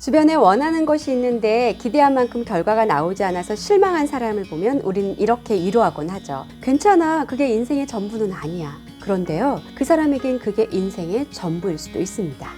주변에 원하는 것이 있는데 기대한 만큼 결과가 나오지 않아서 실망한 사람을 보면 우린 이렇게 위로하곤 하죠. 괜찮아. 그게 인생의 전부는 아니야. 그런데요, 그 사람에겐 그게 인생의 전부일 수도 있습니다.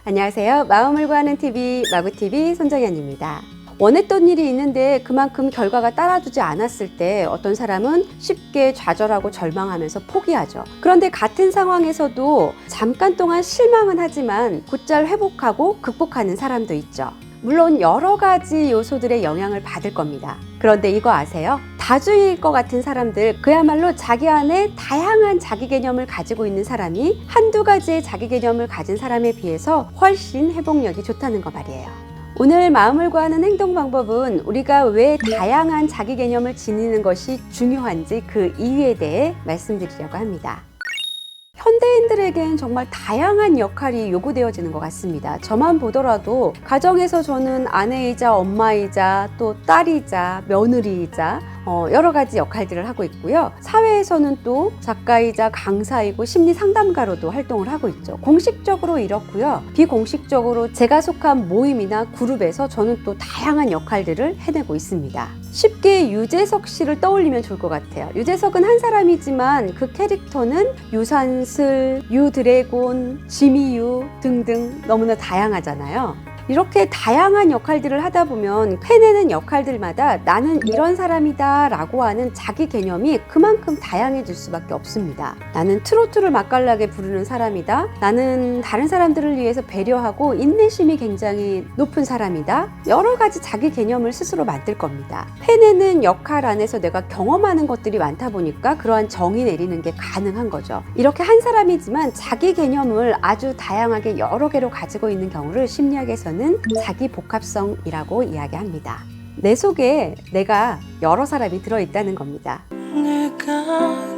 안녕하세요. 마음을 구하는 TV 마구TV 손정연입니다. 원했던 일이 있는데 그만큼 결과가 따라주지 않았을 때 어떤 사람은 쉽게 좌절하고 절망하면서 포기하죠. 그런데 같은 상황에서도 잠깐 동안 실망은 하지만 곧잘 회복하고 극복하는 사람도 있죠. 물론 여러 가지 요소들의 영향을 받을 겁니다. 그런데 이거 아세요? 다주의일 것 같은 사람들, 그야말로 자기 안에 다양한 자기 개념을 가지고 있는 사람이 한두 가지의 자기 개념을 가진 사람에 비해서 훨씬 회복력이 좋다는 거 말이에요. 오늘 마음을 구하는 행동 방법은 우리가 왜 다양한 자기 개념을 지니는 것이 중요한지 그 이유에 대해 말씀드리려고 합니다. 현대인들에겐 정말 다양한 역할이 요구되어지는 것 같습니다. 저만 보더라도 가정에서 저는 아내이자 엄마이자 또 딸이자 며느리이자 여러 가지 역할들을 하고 있고요. 사회에서는 또 작가이자 강사이고 심리 상담가로도 활동을 하고 있죠. 공식적으로 이렇고요. 비공식적으로 제가 속한 모임이나 그룹에서 저는 또 다양한 역할들을 해내고 있습니다. 쉽게 유재석 씨를 떠올리면 좋을 것 같아요. 유재석은 한 사람이지만 그 캐릭터는 유산슬, 유드래곤, 지미유 등등 너무나 다양하잖아요. 이렇게 다양한 역할들을 하다 보면 해내는 역할들마다 나는 이런 사람이다 라고 하는 자기 개념이 그만큼 다양해질 수밖에 없습니다. 나는 트로트를 맛깔나게 부르는 사람이다. 나는 다른 사람들을 위해서 배려하고 인내심이 굉장히 높은 사람이다. 여러 가지 자기 개념을 스스로 만들 겁니다. 해내는 역할 안에서 내가 경험하는 것들이 많다 보니까 그러한 정의 내리는 게 가능한 거죠. 이렇게 한 사람이지만 자기 개념을 아주 다양하게 여러 개로 가지고 있는 경우를 심리학에서는 자기 복합성이라고 이야기합니다. 내 속에 내가 여러 사람이 들어있다는 겁니다. 내가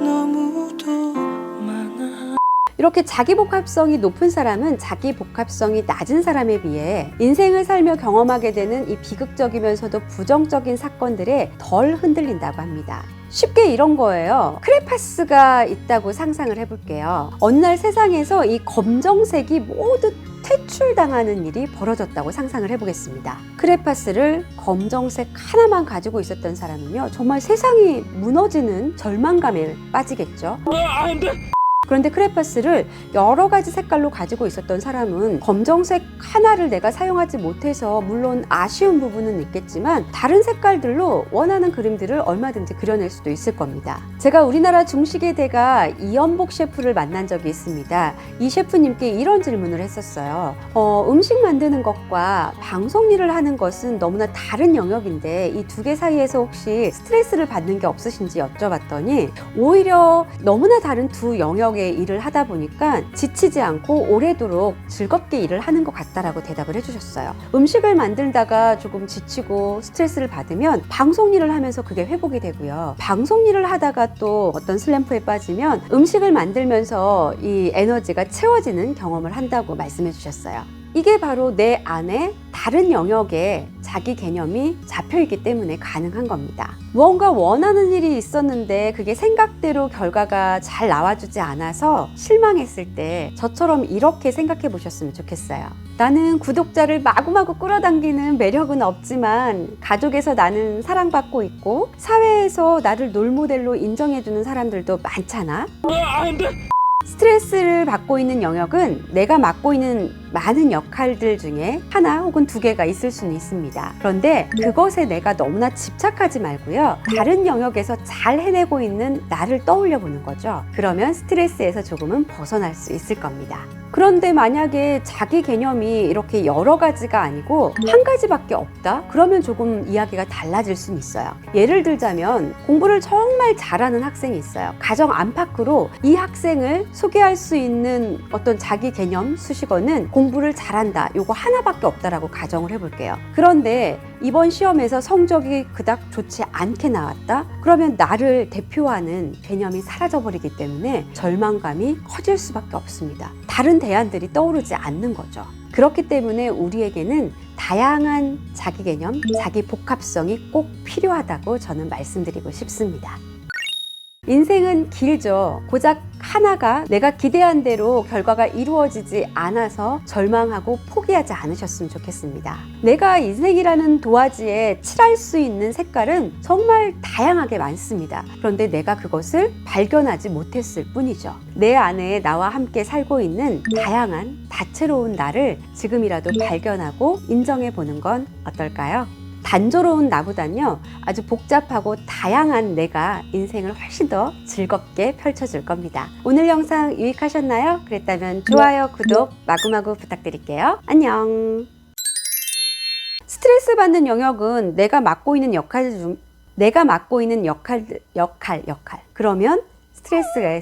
너무도 많아. 이렇게 자기 복합성이 높은 사람은 자기 복합성이 낮은 사람에 비해 인생을 살며 경험하게 되는 이 비극적이면서도 부정적인 사건들에 덜 흔들린다고 합니다. 쉽게 이런 거예요. 크레파스가 있다고 상상을 해볼게요. 어느 날 세상에서 이 검정색이 모두 퇴출당하는 일이 벌어졌다고 상상을 해보겠습니다. 크레파스를 검정색 하나만 가지고 있었던 사람은요, 정말 세상이 무너지는 절망감에 빠지겠죠. 그런데 크레파스를 여러 가지 색깔로 가지고 있었던 사람은 검정색 하나를 내가 사용하지 못해서 물론 아쉬운 부분은 있겠지만 다른 색깔들로 원하는 그림들을 얼마든지 그려낼 수도 있을 겁니다. 제가 우리나라 중식의 대가 이연복 셰프를 만난 적이 있습니다. 이 셰프님께 이런 질문을 했었어요. 음식 만드는 것과 방송 일을 하는 것은 너무나 다른 영역인데 이 두 개 사이에서 혹시 스트레스를 받는 게 없으신지 여쭤봤더니 오히려 너무나 다른 두 영역 일을 하다 보니까 지치지 않고 오래도록 즐겁게 일을 하는 것 같다라고 대답을 해주셨어요. 음식을 만들다가 조금 지치고 스트레스를 받으면 방송 일을 하면서 그게 회복이 되고요. 방송 일을 하다가 또 어떤 슬램프에 빠지면 음식을 만들면서 이 에너지가 채워지는 경험을 한다고 말씀해 주셨어요. 이게 바로 내 안에 다른 영역에 자기 개념이 잡혀있기 때문에 가능한 겁니다. 무언가 원하는 일이 있었는데 그게 생각대로 결과가 잘 나와주지 않아서 실망했을 때 저처럼 이렇게 생각해 보셨으면 좋겠어요. 나는 구독자를 마구마구 끌어당기는 매력은 없지만 가족에서 나는 사랑받고 있고 사회에서 나를 롤모델로 인정해주는 사람들도 많잖아. 스트레스를 받고 있는 영역은 내가 맡고 있는 많은 역할들 중에 하나 혹은 두 개가 있을 수는 있습니다. 그런데 그것에 내가 너무나 집착하지 말고요. 다른 영역에서 잘 해내고 있는 나를 떠올려 보는 거죠. 그러면 스트레스에서 조금은 벗어날 수 있을 겁니다. 그런데 만약에 자기 개념이 이렇게 여러 가지가 아니고 한 가지밖에 없다? 그러면 조금 이야기가 달라질 수는 있어요. 예를 들자면 공부를 정말 잘하는 학생이 있어요. 가정 안팎으로 이 학생을 소개할 수 있는 어떤 자기 개념 수식어는 공부를 잘한다. 요거 하나밖에 없다라고 가정을 해볼게요. 그런데 이번 시험에서 성적이 그닥 좋지 않게 나왔다? 그러면 나를 대표하는 개념이 사라져버리기 때문에 절망감이 커질 수밖에 없습니다. 다른 대안들이 떠오르지 않는 거죠. 그렇기 때문에 우리에게는 다양한 자기 개념, 자기 복합성이 꼭 필요하다고 저는 말씀드리고 싶습니다. 인생은 길죠. 고작 하나가 내가 기대한 대로 결과가 이루어지지 않아서 절망하고 포기하지 않으셨으면 좋겠습니다. 내가 인생이라는 도화지에 칠할 수 있는 색깔은 정말 다양하게 많습니다. 그런데 내가 그것을 발견하지 못했을 뿐이죠. 내 안에 나와 함께 살고 있는 다양한 다채로운 나를 지금이라도 발견하고 인정해 보는 건 어떨까요? 단조로운 나보단요, 아주 복잡하고 다양한 내가 인생을 훨씬 더 즐겁게 펼쳐줄 겁니다. 오늘 영상 유익하셨나요? 그랬다면 좋아요, 구독 마구마구 부탁드릴게요. 안녕. 스트레스 받는 영역은 내가 맡고 있는 역할 중 그러면 스트레스가